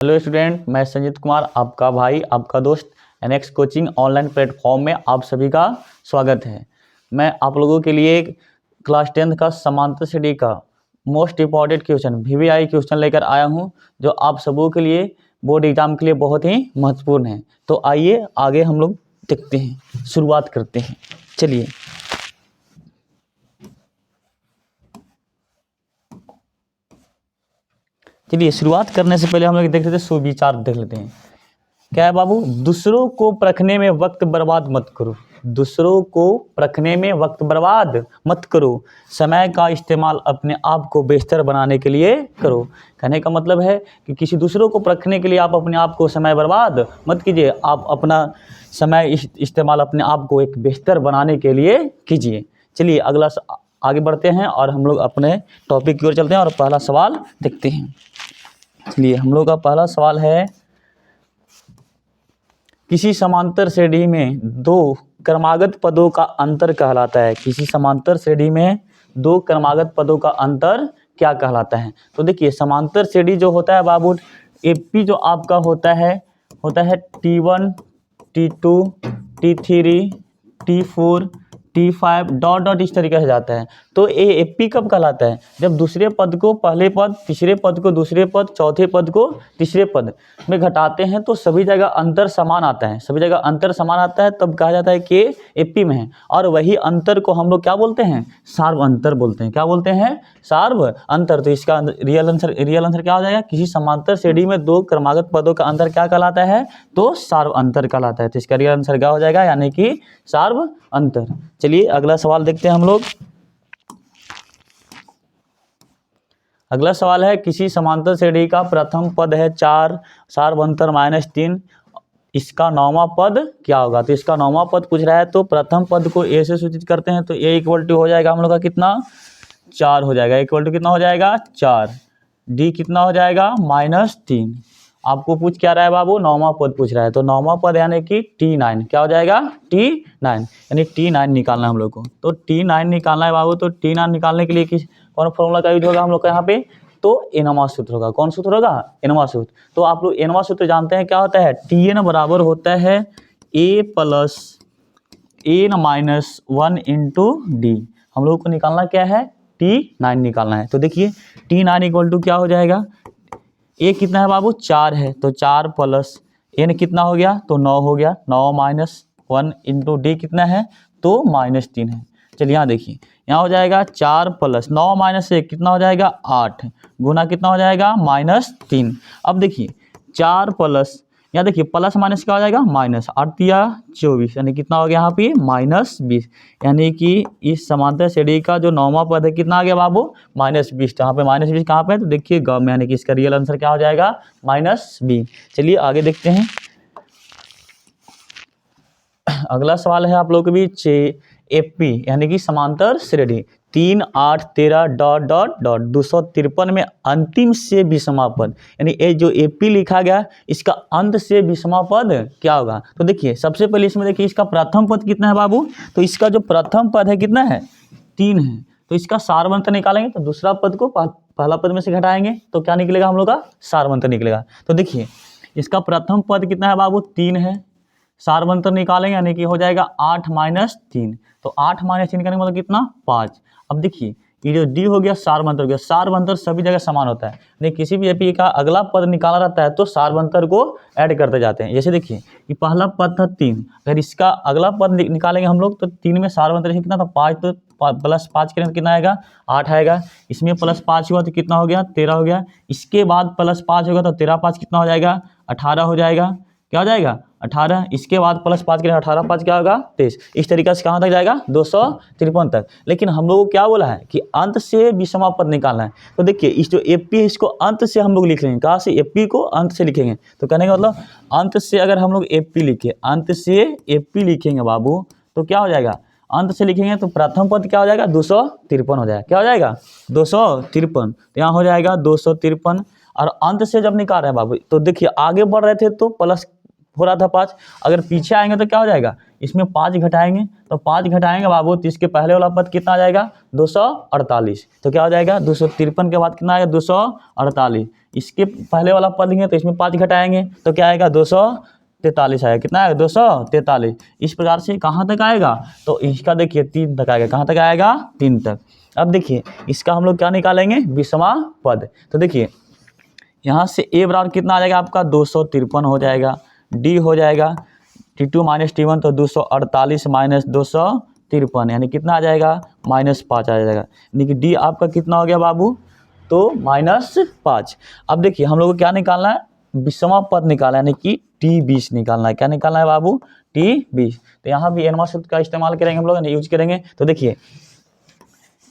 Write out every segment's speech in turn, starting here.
Hello student, मैं संजीत कुमार, आपका भाई, आपका दोस्त एनएक्स कोचिंग ऑनलाइन प्लेटफॉर्म में आप सभी का स्वागत है। मैं आप लोगों के लिए क्लास 10th का समांतर श्रेणी का most important question VVI question लेकर आया हूं, जो आप सबों के लिए बोर्ड एग्जाम के लिए बहुत ही महत्वपूर्ण है। तो आइए आगे हम लोग देखते हैं, शुरुआत करते हैं। चलिए शुरुआत करने से पहले हम लोग देख लेते हैं, सुविचार देख लेते हैं। क्या है बाबू? दूसरों को परखने में वक्त बर्बाद मत करो। दूसरों को परखने में वक्त बर्बाद मत करो। समय का इस्तेमाल अपने आप को बेहतर बनाने के लिए करो। कहने का मतलब है कि किसी दूसरों को परखने के लिए आप अपने आप को समय बर्बाद मत कीजिए। आप अपना समय इस्तेमाल अपने आप को एक बेहतर बनाने के लिए कीजिए। चलिए अगला आगे बढ़ते हैं और हम लोग अपने टॉपिक की ओर चलते हैं और पहला सवाल देखते हैं। चलिए हम लोग का पहला सवाल है, किसी समांतर श्रेणी में दो क्रमागत पदों का अंतर कहलाता है। किसी समांतर श्रेणी में दो क्रमागत पदों का अंतर क्या कहलाता है? तो देखिए समांतर श्रेणी जो होता है बाबू, एपी जो आपका होता है T1 T2 T3 T4 T5 dot dot इस तरीके से जाता है। तो ये एपी कब कहलाता है? जब दूसरे पद को पहले पद, तीसरे पद को दूसरे पद, चौथे पद को तीसरे पद में घटाते हैं तो सभी जगह अंतर समान आता है। सभी जगह अंतर समान आता है तब कहा जाता है कि एपी में है। और वही अंतर को हम लोग क्या बोलते हैं? सार्व अंतर बोलते हैं। क्या बोलते हैं? सार्व अंतर। तो इसका रियल आंसर क्या हो जाएगा? किसी समांतर श्रेणी में दो क्रमागत पदों का अंतर क्या कहलाता है? तो सार्व अंतर कहलाता है। तो इसका रियल आंसर क्या हो जाएगा? यानी कि सार्व अंतर। चलिए अगला सवाल देखते हैं हम लोग। अगला सवाल है, किसी समांतर श्रेणी का प्रथम पद है 4, सार्व अंतर -3, इसका नौवां पद क्या होगा? तो इसका नौवां पद पूछ रहा है, तो प्रथम पद को ए से सूचित करते हैं। तो ए इक्वल टू हो जाएगा हम लोग का कितना? 4 हो जाएगा। इक्वल टू कितना हो जाएगा? 4। डी कितना हो जाएगा? -3। आपको पूछ क्या रहा है बाबू? नौवां पद पूछ रहा है। तो नौवां पद यानी कि T9 क्या हो जाएगा? T9 यानी T9 निकालना है हम लोग को। तो T9 निकालना है बाबू। तो T9 निकालने के लिए कौन फॉर्मूला का यूज होगा हम लोग का यहाँ पे? तो एनवा सूत्र होगा। कौन सूत्र होगा? एनवा सूत्र। तो आप लोग एनवा सूत्र जानते हैं क्या होता है? Tn बराबर होता है A + n-1 इंटू डी। हम लोग को निकालना क्या है? T9 निकालना है। तो देखिए T9 इक्वल टू क्या हो जाएगा? ए कितना है बाबू? 4 है। तो 4 + n कितना हो गया? तो 9 हो गया। 9 - 1 इंटू डी कितना है? तो -3 है। चलिए यहाँ देखिए, यहाँ हो जाएगा 4 + 9 - 1 कितना हो जाएगा? 8 गुना कितना हो जाएगा? -3। अब देखिए 4 + यहाँ देखिए प्लस माइनस क्या हो जाएगा? माइनस। 8 या 24 यानी कितना हो गया यहाँ पे? -20। यानी कि इस समांतर श्रेणी का जो नौवां पद है कितना आ गया बाबू? -20। यहाँ पे -20 कहाँ पे है? तो देखिए ग में, यानी कि इसका रियल आंसर क्या हो जाएगा? -20। चलिए आगे देखते हैं। अगला सवाल है आप लोग के बीच, एपी यानी कि समांतर श्रेणी 3, 8, 13 डॉट डॉट डॉट 253 में अंतिम से 20वां पद, यानी ये जो एपी लिखा गया इसका अंत से 20वां पद क्या होगा? तो देखिए सबसे पहले इसमें देखिए इसका प्रथम पद कितना है बाबू? तो इसका जो प्रथम पद है कितना है? 3 है। तो इसका सार्व अंतर निकालेंगे तो दूसरा पद को पहला पद में से घटाएंगे तो क्या निकलेगा हम लोग का? सार्व अंतर निकलेगा। तो देखिए इसका प्रथम पद कितना है बाबू? 3 है। सार्व अंतर निकालेंगे यानी कि हो जाएगा 8 - 3। तो 8 - 3 करने का मतलब कितना? 5। अब देखिए ये जो डी हो गया सार्व अंतर हो गया। सार्व अंतर सभी जगह समान होता है, नहीं किसी भी एपी का अगला पद निकाला रहता है तो सार्व अंतर को ऐड करते जाते हैं। जैसे देखिए ये पहला पद था 3, अगर इसका अगला पद निकालेंगे हम लोग तो 3 में सार्व अंतर कितना था? 5। तो +5 करेंगे कितना आएगा? 8 आएगा। इसमें +5 हुआ तो कितना हो गया? 13 हो गया। इसके बाद +5 होगा तो 13 5 कितना हो जाएगा? 18 हो जाएगा। क्या हो जाएगा? 18। इसके बाद +5 करें 18 5 क्या होगा? 23। इस तरीके से कहाँ तक जाएगा? 253 तक। लेकिन हम लोगों को क्या बोला है कि अंत से 20वां पद निकालना है। तो देखिए इस जो एपी है इसको अंत से हम लोग लिख लेंगे। कहाँ से? एपी को अंत से लिखेंगे। तो कहने का मतलब अंत से अगर हम लोग एपी लिखे, अंत से एपी लिखेंगे बाबू तो क्या हो जाएगा? अंत से लिखेंगे तो प्रथम पद क्या हो जाएगा? 253 हो जाएगा। क्या हो जाएगा? 253। तो यहाँ हो जाएगा 253। और अंत से जब निकाल रहे हैं बाबू तो देखिए आगे बढ़ रहे थे तो प्लस हो रहा था 5, अगर पीछे आएंगे तो क्या हो जाएगा, इसमें 5 घटाएंगे तो 5 घटाएंगे बाबू तो इसके पहले वाला पद कितना आ जाएगा 248, तो क्या हो जाएगा 253 के बाद कितना आएगा 248, इसके पहले वाला पद लेंगे तो इसमें 5 घटाएंगे तो क्या आएगा 243 आएगा, कितना आएगा 243। इस प्रकार से कहाँ तक आएगा, तो इसका देखिए 3 तक आएगा, कहाँ तक आएगा 3 तक। अब देखिए इसका हम लोग क्या निकालेंगे विषमा पद, तो देखिए यहाँ से a बराबर कितना आ जाएगा आपका 253 हो जाएगा, d हो जाएगा t2 माइनस t1 तो 248 माइनस 253 यानी कितना आ जाएगा -5 आ जाएगा, यानी कि d आपका कितना हो गया बाबू तो -5। अब देखिए हम लोग को क्या निकालना है विषमा पद निकालना है, यानी कि t20 निकालना है, क्या निकालना है बाबू t20। तो यहाँ भी एनवा सूत्र का इस्तेमाल करेंगे हम लोग यूज करेंगे, तो देखिए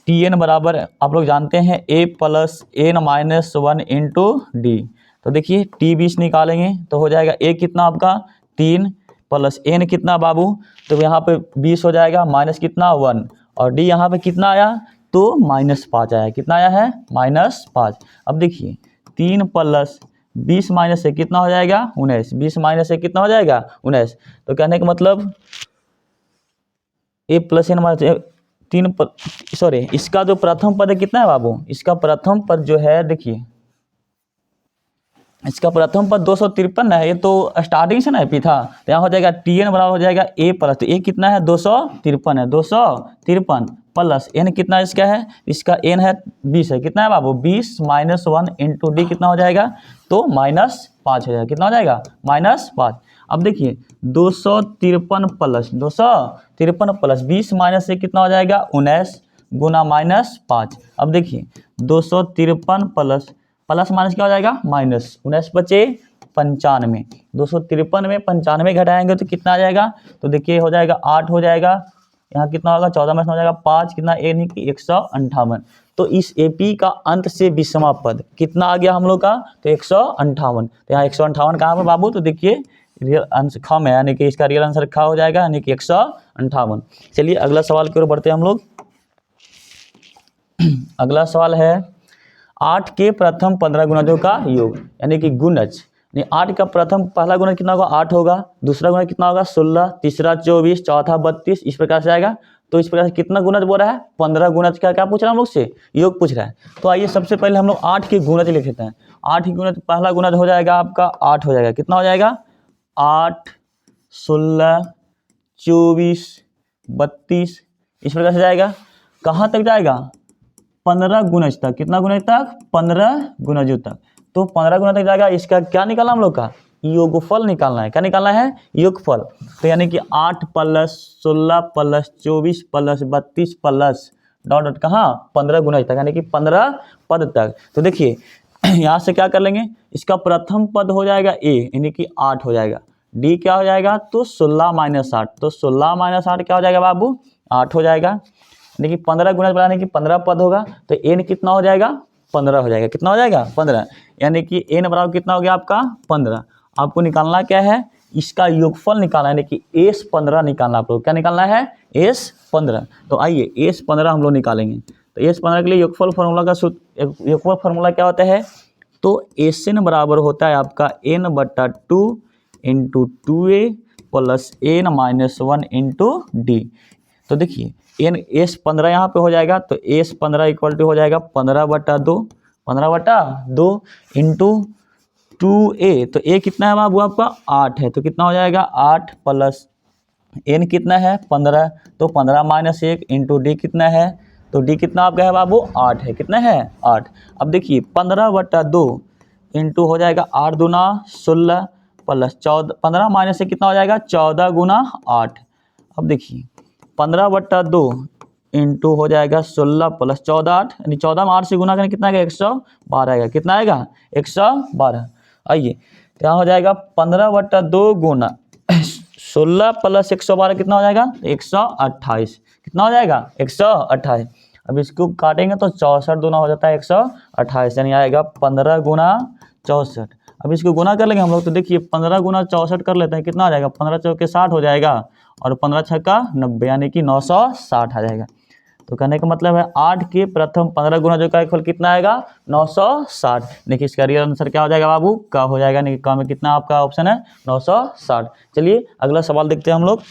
Tn बराबर आप लोग जानते हैं a plus n minus 1 into D, तो देखिए t20 निकालेंगे तो हो जाएगा a कितना आपका 3 प्लस n कितना बाबू, तो यहाँ पे 20 हो जाएगा माइनस कितना 1 और d यहाँ पे कितना आया तो -5 आया, कितना आया है -5। अब देखिए 3 प्लस 20 माइनस से कितना हो जाएगा 19, 20 माइनस से कितना हो जाएगा 19, तो कहने का मतलब a plus n minus 3 sorry इसका जो प्रथम पद है कितना है बाबू, इसका प्रथम पद जो है देखिए इसका प्रथम पद 253 है, ये तो स्टार्टिंग से ना पी था, तो यहाँ हो जाएगा Tn बराबर हो जाएगा a प्लस, तो a कितना है 253 है, 253 प्लस n कितना इसका है, इसका n है 20 है, कितना है बाबू 20 माइनस 1 इंटू डी कितना हो जाएगा तो -5 हो जाएगा, कितना हो जाएगा -5। अब देखिए 253 प्लस 20 माइनस से कितना हो जाएगा 19 गुना -5। अब देखिए 253 प्लस माइनस क्या हो जाएगा माइनस, 19 बचे 95, 253 में 95 घटाएंगे तो कितना आ जाएगा, तो देखिए हो जाएगा 8 हो जाएगा, यहाँ कितना होगा 14 में हो जाएगा 5, कितना यानी कि 158। तो इस एपी का अंत से विषमा पद कितना आ गया हम लोग का तो 158, तो यहाँ 158 कहाँ पर बाबू, तो देखिए रियल आंसर खम है, यानी कि इसका रियल आंसर खा हो जाएगा, यानी कि 158। चलिए अगला सवाल की ओर बढ़ते हैं हम लोग। अगला सवाल है 8 के प्रथम 15 गुणजों का योग, यानी कि गुणज, 8 का प्रथम पहला गुणज कितना होगा 8 होगा, दूसरा गुणज कितना होगा 16, तीसरा 24, चौथा 32, इस प्रकार से आएगा। तो इस प्रकार से कितना गुणज बोल रहा है 15 गुणज का क्या पूछ रहा है हम लोग से योग पूछ रहा है। तो आइए सबसे पहले हम लोग 8 के गुणज लिख लेते हैं। 8 के गुणज पहला गुणज हो जाएगा आपका 8 हो जाएगा, कितना हो जाएगा 8, 16, 24, 32, इस प्रकार से जाएगा। कहाँ तक जाएगा 15 गुणज तक, कितना गुणज तक 15 गुणजों तक। तो 15 गुना तक जाएगा, इसका क्या निकालना हम लोग का योगफल निकालना है। क्या निकालना है योगफल। तो यानी कि 8 plus 16 plus 24 plus 32 plus dot dot कहाँ 15 गुना तक, यानी कि 15 पद तक। तो देखिए यहाँ से क्या कर लेंगे, इसका प्रथम पद हो जाएगा a, यानी कि 8 हो जाएगा। d क्या हो जाएगा तो 16 माइनस 8, तो 16 माइनस 8 क्या हो जाएगा बाबू 8 हो जाएगा। यानी कि 15 गुना बढ़ाने की 15 पद होगा, तो n कितना हो जाएगा 15 हो जाएगा। कितना हो जाएगा 15, यानी कि n बराबर कितना हो गया आपका 15। आपको निकालना क्या है, इसका योगफल निकालना है, यानी कि S15 निकालना। आप लोग क्या निकालना है S15। तो आइए S15 हम लोग निकालेंगे। तो S15 के लिए योगफल फार्मूला का योगफल फार्मूला क्या होता है, तो Sn बराबर होता है आपका n/2 into 2a plus n minus 1 into D. तो देखिए S15 यहाँ पे हो जाएगा, तो S15 इक्वल टू हो जाएगा 15/2 इंटू 2a। तो a कितना है बाबू आपका 8 है, तो कितना हो जाएगा 8 प्लस n कितना है 15, तो 15 माइनस 1 इंटू डी कितना है, तो डी कितना आपका है बाबू 8 है। कितना है 8। अब देखिए 15/2 इंटू हो जाएगा 8 दूना 16 प्लस 14, 15 माइनस से कितना हो जाएगा 14 गुना 8। अब देखिए 15/2 इंटू हो जाएगा 16 प्लस 14 8, यानी 14 में 8 से गुना करें कितना आएगा 112 आएगा। कितना आएगा 112। आइए क्या हो जाएगा 15/2 गुना 16 प्लस 112 कितना हो जाएगा 128। कितना हो जाएगा 128। अब इसको काटेंगे तो 64 दूना हो जाता है 128, यानी आएगा 15 गुना 64। अब इसको गुना कर लेंगे हम लोग, तो देखिए 15 गुना 64 कर लेते हैं, कितना आ जाएगा 15 चौके 60 हो जाएगा और 15 छक्का 90, यानी कि 960 आ जाएगा। तो कहने का मतलब है 8 के प्रथम 15 गुना जो का फल कितना आएगा 960। देखिए इसका रियल आंसर क्या हो जाएगा बाबू, का हो जाएगा, नहीं का में कितना आपका ऑप्शन है 960। चलिए अगला सवाल देखते हैं हम लोग।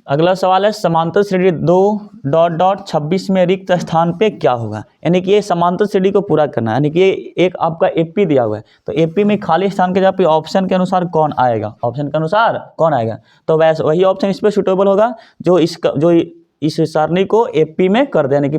अगला सवाल है समांतर श्रेणी 2 में रिक्त स्थान पे क्या होगा। यानी कि ये समांतर श्रेणी को पूरा करना है, यानी कि एक आपका एपी दिया हुआ है, तो एपी में खाली स्थान के जगह पे ऑप्शन के अनुसार कौन आएगा, ऑप्शन के अनुसार कौन आएगा, तो वैसे वही ऑप्शन इस पर सुटेबल होगा जो इस सारणी को एपी में कर दे, यानी कि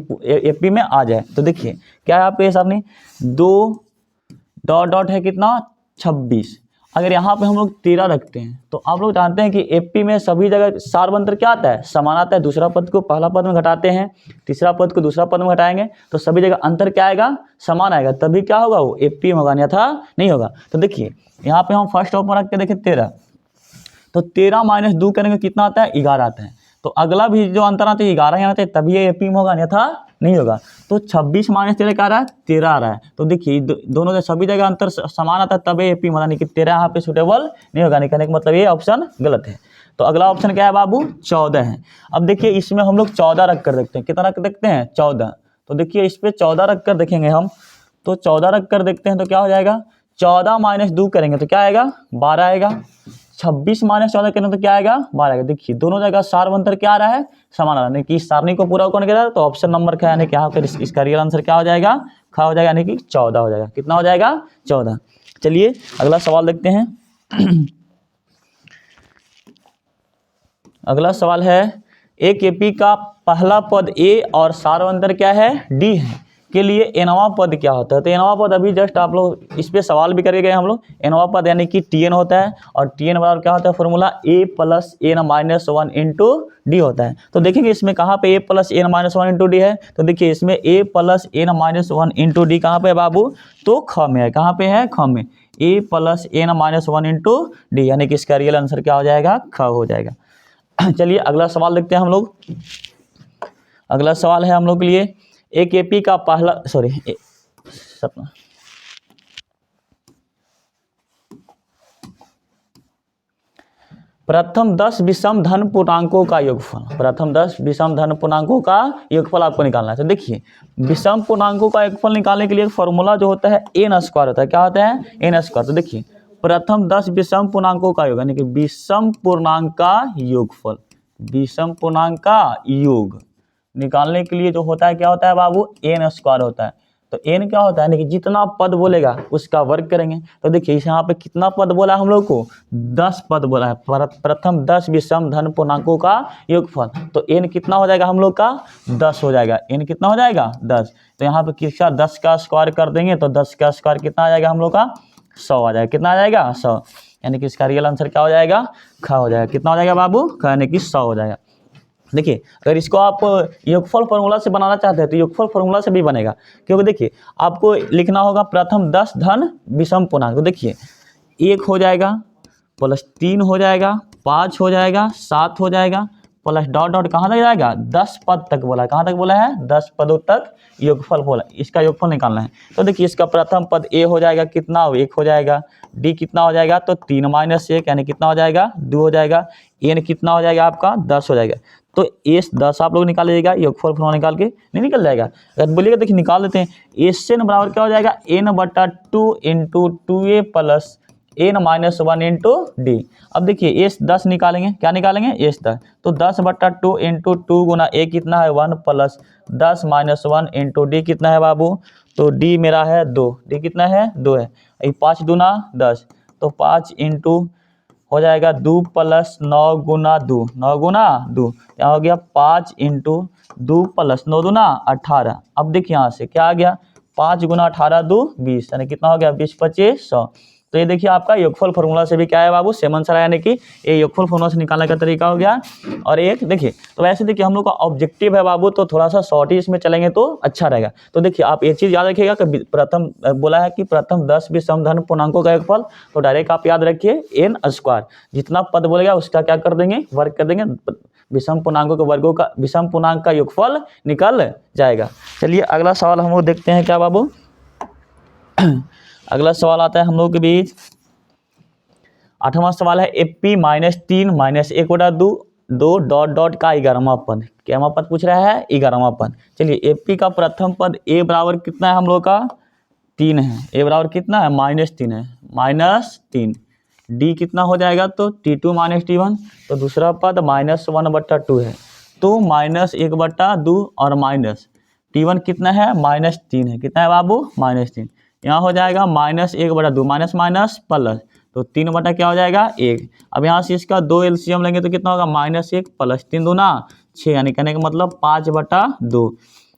एपी में आ जाए। तो देखिए क्या है आपको ये सारणी 2 है कितना 26। अगर यहाँ पे हम लोग 13 रखते हैं तो आप लोग जानते हैं कि एपी में सभी जगह सार अंतर क्या आता है, समान आता है। दूसरा पद को पहला पद में घटाते हैं, तीसरा पद को दूसरा पद में घटाएंगे तो सभी जगह अंतर क्या आएगा, समान आएगा, तभी क्या होगा वो एपी में होगा, अन्यथा नहीं होगा। तो देखिए यहाँ पे हम फर्स्ट ऑप्शन रख के देखें 13, तो 13 माइनस 2 करेंगे कितना आता है 11 आता है। तो अगला भी जो अंतर आता है 11 आते हैं, तभी ये एपी में होगा, अन्यथा नहीं होगा। तो 26 माइनस 13 क्या आ रहा है 13 आ रहा है। तो देखिए दोनों से सभी जगह अंतर समान आता है तब एपी में, यानी कि 13 यहाँ पे सुटेबल नहीं होगा, नहीं कहने का मतलब ये ऑप्शन गलत है। तो अगला ऑप्शन क्या है बाबू 14 है। अब देखिए इसमें हम लोग 14 रख कर देखते हैं, कितना रख देखते हैं 14। तो देखिए इस पर 14 रख कर देखेंगे हम, तो 14 रख कर देखते हैं तो क्या हो जाएगा 14 माइनस 2 करेंगे तो क्या आएगा 12 आएगा। 26 माइनस 14 करेंगे तो क्या आएगा 12 आएगा। देखिए दोनों जगह सार अंतर क्या आ रहा है, समान आ रहा है, कि इस सारणी को पूरा कौन करेगा, तो ऑप्शन नंबर क्या है, यानी कि यहाँ पर इसका रियल आंसर क्या हो जाएगा, खा हो जाएगा, यानी कि 14 हो जाएगा। कितना हो जाएगा 14। चलिए अगला सवाल देखते हैं। अगला सवाल है एक एपी का पहला पद ए और सार अंतर क्या है डी है के लिए एनवा पद क्या होता है। तो एनवा पद अभी जस्ट आप लोग इस पे सवाल भी करके गए हम लोग। एनवा पद यानी कि टीएन होता है, और टीएन बराबर क्या होता है formula A plus N minus 1 into D होता है। तो देखेंगे इसमें कहाँ पे A plus N minus 1 into D है, तो देखिए इसमें A plus N minus 1 into D कहाँ पे है बाबू, तो ख में है। कहाँ पे है, ख में, A plus N minus 1 into D, यानी कि इसका रियल आंसर क्या हो जाएगा, ख हो जाएगा। चलिए अगला सवाल देखते हैं हम लोग। अगला सवाल है हम लोग के लिए एक एपी का पहला प्रथम 10 विषम धन पूर्णांकों का योगफल, प्रथम 10 विषम धन पूर्णांकों का योगफल आपको निकालना है। तो देखिए विषम पूर्णांकों का योगफल निकालने के लिए फॉर्मूला जो होता है एन स्क्वायर होता है। क्या होता है, एन स्क्वायर। तो देखिए प्रथम 10 विषम पूर्णांकों का योग, यानी कि विषम पूर्णांक का योगफल, विषम पूर्णांक का योग निकालने के लिए जो होता है क्या होता है बाबू, एन स्क्वायर होता है। तो एन क्या होता है, यानी कि जितना पद बोलेगा उसका वर्ग करेंगे। तो देखिए यहाँ पे कितना पद बोला है हम लोग को, 10 पद बोला है। प्रथम 10 विषम धन पूर्णांकों का योगफल, तो एन कितना हो जाएगा हम लोग का 10 हो जाएगा। एन कितना हो जाएगा 10। तो यहाँ पे किसका 10 का स्क्वायर कर देंगे तो 10 का स्क्वायर कितना आ जाएगा हम लोग का 100 आ जाएगा। कितना आ जाएगा 100, यानी कि इसका रियल आंसर क्या हो जाएगा, ख हो जाएगा। कितना हो जाएगा बाबू, ख, यानी कि 100 हो जाएगा। देखिए अगर इसको आप योगफल फॉर्मूला से बनाना चाहते हैं तो योगफल फॉर्मूला से भी बनेगा, क्योंकि देखिए आपको लिखना होगा प्रथम 10 धन विषम पूर्णांक। तो देखिए 1 हो जाएगा प्लस 3 हो जाएगा, 5 हो जाएगा, 7 हो जाएगा, प्लस डॉट डॉट कहाँ तक जाएगा 10 पद तक बोला है। कहाँ तक बोला है 10 पदों तक योगफल बोला, इसका योगफल निकालना है। तो देखिए इसका प्रथम पद ए हो जाएगा कितना 1 हो जाएगा, डी कितना हो जाएगा तो 3 माइनस 1 यानी कितना हो जाएगा 2 हो जाएगा, एन कितना हो जाएगा आपका 10 हो जाएगा। तो एस 10 आप लोग निकाल लीजिएगा, योगफल फॉर्मूला निकाल के नहीं निकल जाएगा। अगर बोलिएगा देखिए निकाल लेते हैं, एस एन बराबर क्या हो जाएगा n/2 into 2a plus n minus 1 into D. अब देखिए एस 10 निकालेंगे, क्या निकालेंगे एस 10, तो 10/2 इंटू 2 गुना a कितना है 1 प्लस 10 माइनस 1 इंटू डी कितना है बाबू, तो डी मेरा है 2, डी कितना है 2 है, 5 दूना 10, तो 5 इंटू हो जाएगा 2 प्लस 9 गुना 2, 9 गुना 2, यहाँ हो गया 5 इंटू 2 प्लस 9 दूना 18। अब देखिए यहाँ से क्या आ गया 5 गुना 18 2 20, यानी कितना हो गया 20 25 100। तो ये देखिए आपका योगफल फॉर्मूला से भी क्या है बाबू सेम आंसर है, यानी कि ये योगफल फॉर्मूला से निकालने का तरीका हो गया। और एक देखिए तो वैसे देखिए हम लोग का ऑब्जेक्टिव है बाबू, तो थोड़ा सा शॉर्ट ही इसमें चलेंगे तो अच्छा रहेगा। तो देखिए आप एक चीज़ याद रखिएगा कि प्रथम बोला है कि प्रथम 10 विषम धन पूर्णांकों का योगफल, तो डायरेक्ट आप याद रखिए एन स्क्वायर, जितना पद बोलेगा उसका क्या कर देंगे वर्ग कर देंगे, विषम पूर्णांकों के वर्गों का विषम पूर्णांक का योगफल निकल जाएगा। चलिए अगला सवाल हम लोग देखते हैं क्या बाबू। अगला सवाल आता है हम लोग के बीच 8वां सवाल है एपी -3 -1/2 दो डॉट डॉट का 11वां पद, क्या पद पूछ रहा है 11वां पद। चलिए एपी का प्रथम पद ए बराबर कितना है हम लोग का 3 है, ए बराबर कितना है -3 है, -3। डी कितना हो जाएगा तो T2 - T1। तो दूसरा पद -1/2 है, तो -1/2 और माइनस T1 कितना है -3 है, कितना है बाबू -3। यहाँ हो जाएगा -1/2 माइनस माइनस प्लस, तो 3 बटा क्या हो जाएगा 1। अब यहाँ से इसका 2 एलसीएम लेंगे तो कितना होगा -1 प्लस 3 दूना 6, यानी कहने का मतलब 5/2।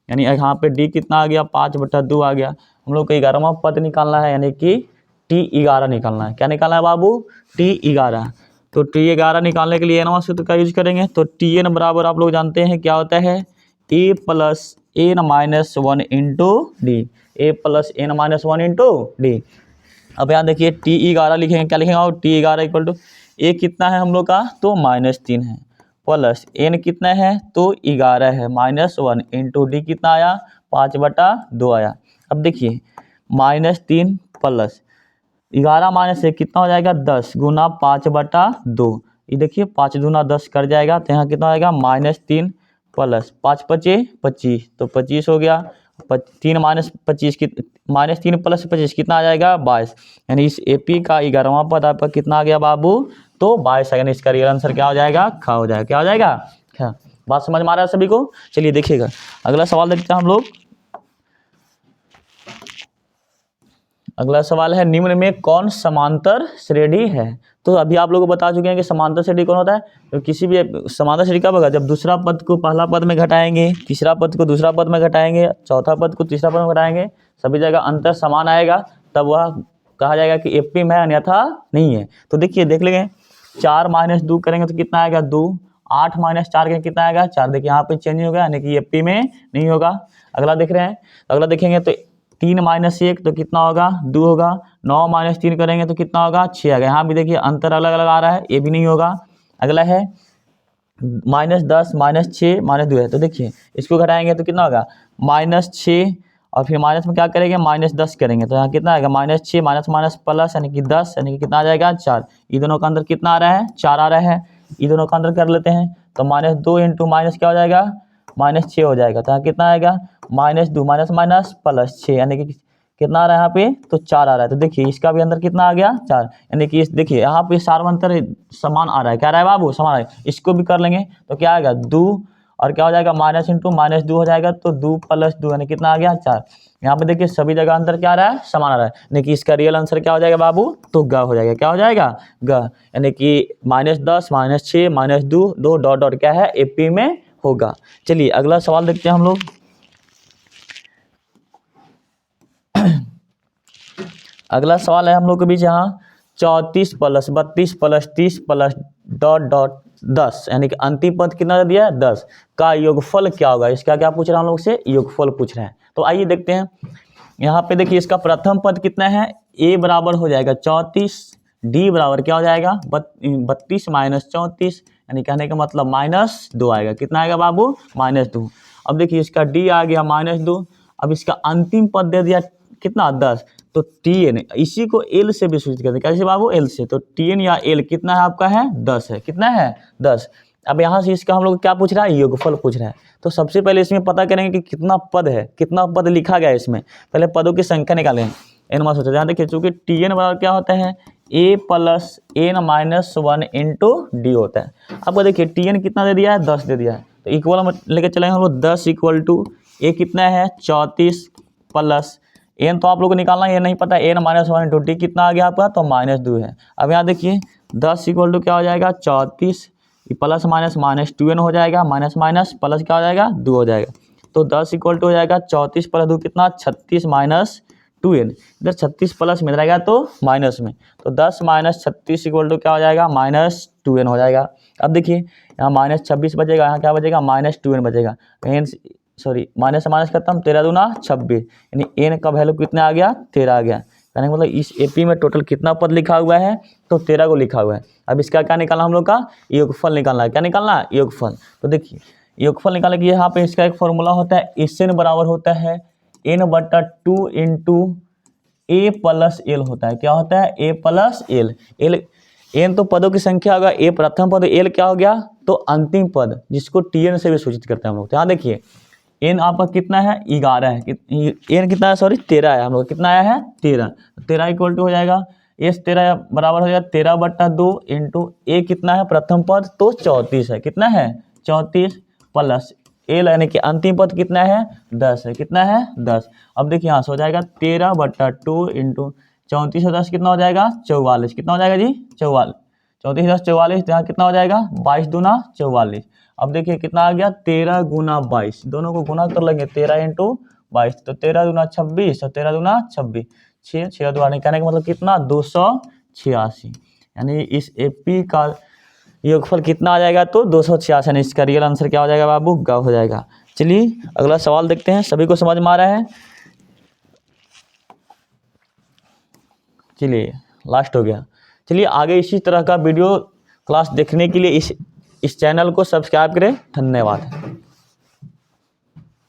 यानी यहाँ पे डी कितना आ गया 5/2 आ गया। हम लोग को 11वां पद निकालना है, यानी कि T11 निकालना है। क्या निकालना है बाबू T11। तो T11 निकालने के लिए एनवा सूत्र का यूज करेंगे। तो Tn बराबर आप लोग जानते हैं क्या होता है a + n-1 into D, a + n-1 into D. अब यहाँ देखिए T11 लिखेंगे, क्या लिखेंगे और T11 इक्वल टू a कितना है हम लोग का तो -3 है, प्लस n कितना है तो 11 है, -1 इंटू डी कितना आया 5/2 आया। अब देखिए -3 प्लस 11 माइनस 1 कितना हो जाएगा 10 गुना 5/2। ये देखिए 5 दूना 10 कर जाएगा, तो यहाँ कितना आएगा -3 प्लस 5 × 5 = 25, तो 25 हो गया। 3 - 25 -3 + 25 कितना आ जाएगा 22। यानी इस एपी का 11वां पद आपका कितना आ गया बाबू तो 22। यानी इसका रियल आंसर क्या हो जाएगा ख हो जाएगा। क्या हो जाएगा ख। बात समझ में आ रहा है सभी को। चलिए देखिएगा अगला सवाल देखते हैं हम लोग। अगला सवाल है निम्न में कौन समांतर श्रेणी है। तो अभी आप लोगों को बता चुके हैं कि समांतर श्रेणी कौन होता है। तो किसी भी समांतर श्रेणी कब होगा जब दूसरा पद को पहला पद में घटाएंगे, तीसरा पद को दूसरा पद में घटाएंगे, चौथा पद को तीसरा पद में घटाएंगे, सभी जगह अंतर समान आएगा, तब वह कहा जाएगा कि एपी में है, अन्यथा नहीं है। तो देखिए देख लेंगे 4 - 2 करेंगे तो कितना आएगा 2, 8 - 4 करेंगे कितना आएगा 4। देखिए यहाँ पे चेंज हो गया, यानी कि एपी में नहीं होगा। अगला देख रहे हैं, अगला देखेंगे तो 3 - 1 तो कितना होगा 2 होगा, 9 - 3 करेंगे तो कितना होगा 6 आ गया। यहाँ भी देखिए अंतर अलग अलग आ रहा है, ये भी नहीं होगा। अगला है -10 -6 -2 है, तो देखिए इसको घटाएंगे तो कितना होगा -6 और फिर माइनस में क्या करेंगे -10 करेंगे, तो यहाँ कितना आएगा -6 माइनस माइनस प्लस यानी कि 10, यानी कि कितना आ जाएगा 4। ये दोनों का अंदर कितना आ रहा है 4 आ रहा है, ये दोनों का अंदर कर लेते हैं तो -2 इंटू माइनस क्या हो जाएगा -6 हो जाएगा। तो यहाँ कितना आएगा -2 माइनस माइनस प्लस 6, यानी कि कितना आ रहा है यहाँ पे तो 4 आ रहा है। तो देखिए इसका भी अंदर कितना आ गया 4, यानी कि इस देखिए यहाँ पे सारा अंतर समान आ रहा है। क्या आ रहा है बाबू समान आ रहा है। इसको भी कर लेंगे तो क्या आएगा 2 और क्या हो जाएगा माइनस इंटू -2 हो जाएगा, तो 2 + 2 यानी कितना आ गया 4। यहाँ पे देखिए सभी जगह अंतर क्या आ रहा है समान आ रहा है, यानी कि इसका रियल आंसर क्या हो जाएगा बाबू तो ग हो जाएगा। क्या हो जाएगा ग, यानी कि -10 -6 -2 दो डॉट डॉट क्या है एपी में होगा। चलिए अगला सवाल देखते हैं हम लोग। अगला सवाल है हम लोग के बीच यहाँ 34 + 32 + 30 + डॉट डॉट 10, यानी कि अंतिम पद कितना दिया है 10 का योगफल क्या होगा। इसका क्या पूछ रहा है हम लोग से योगफल पूछ रहे हैं। तो आइए देखते हैं। यहाँ पे देखिए इसका प्रथम पद कितना है a बराबर हो जाएगा 34, d बराबर क्या हो जाएगा 32 - 34, यानी कहने का मतलब -2 आएगा। कितना आएगा बाबू -2। अब देखिए इसका d आ गया -2। अब इसका अंतिम पद दे दिया कितना 10, तो tn इसी को l से भी सूचित करते हैं। कैसे बाबू l से, तो tn या l कितना है आपका है 10 है। कितना है 10। अब यहाँ से इसका हम लोग क्या पूछ रहा है योगफल पूछ रहा है। तो सबसे पहले इसमें पता करेंगे कि कितना पद है, कितना पद लिखा गया है इसमें। पहले पदों की संख्या निकालें n मास होता है। यहाँ देखिए चूंकि tn बराबर क्या होता है a + n-1 इंटू डी होता है। आपको देखिए tn कितना दे दिया है 10 दे दिया है, तो इक्वल में लेकर चलेंगे हम लोग 10 = a कितना है 34 प्लस n तो आप लोग को निकालना ये नहीं पता n-1 इंटू डी कितना आ गया आपका तो -2 है। अब यहाँ देखिए 10 = क्या हो जाएगा 34 प्लस माइनस -2n हो जाएगा, माइनस माइनस प्लस क्या हो जाएगा 2 हो जाएगा। तो 10 = हो जाएगा 34 + 2 कितना 36 - 2n, इधर 36 प्लस में रहेगा तो माइनस में, तो 10 - 36 = क्या हो जाएगा -2n हो जाएगा। अब देखिए यहाँ -26 बचेगा, यहाँ क्या बचेगा -2n बचेगा। n सॉरी माइनस से माइनस खत्म, 13 दूना 26, यानी n का वैल्यू कितना आ गया 13 आ गया। यानी मतलब इस एपी में टोटल कितना पद लिखा हुआ है तो 13 को लिखा हुआ है। अब इसका क्या निकालना हम लोग का योगफल निकालना है। क्या निकालना है योगफल। तो देखिए योगफल निकालने के लिए यहाँ पे इसका एक फॉर्मूला होता है SN बराबर होता है n/2 इंटू a + l होता है। क्या होता है a + l। n तो पदों की संख्या होगा, a प्रथम पद l क्या हो गया तो अंतिम पद जिसको टी एन से भी सूचित करते हैं हम लोग। तो यहाँ देखिए एन आपका कितना है 11 है, एन कितना है सॉरी 13 है, हम लोग कितना आया है 13, 13 इक्वल टू हो जाएगा एस 13 बराबर हो जाएगा 13/2 इंटू ए कितना है प्रथम पद तो 34 है, कितना है 34 प्लस एल यानी कि अंतिम पद कितना है 10 है, कितना है 10। अब देखिए यहाँ से हो जाएगा 13/2 इंटू 34 और 10 कितना हो जाएगा 44, कितना हो जाएगा जी 44, 34 10 44, यहाँ कितना हो जाएगा 22 दूना 44। अब देखिए कितना आ गया 13 गुना 22, दोनों को गुना कर लेंगे 13 इंटू 22 तो 13 दूना 26 और 13 दूना 26, 6 द्वारा निकालने का मतलब कितना 286, यानी इस एपी का योगफल कितना आ जाएगा तो 286, यानी इसका रियल आंसर क्या हो जाएगा बाबू ग हो जाएगा। चलिए अगला सवाल देखते हैं, सभी को समझ में आ रहा है। चलिए लास्ट हो गया। चलिए आगे इसी तरह का वीडियो क्लास देखने के लिए इस चैनल को सब्सक्राइब करें। धन्यवाद।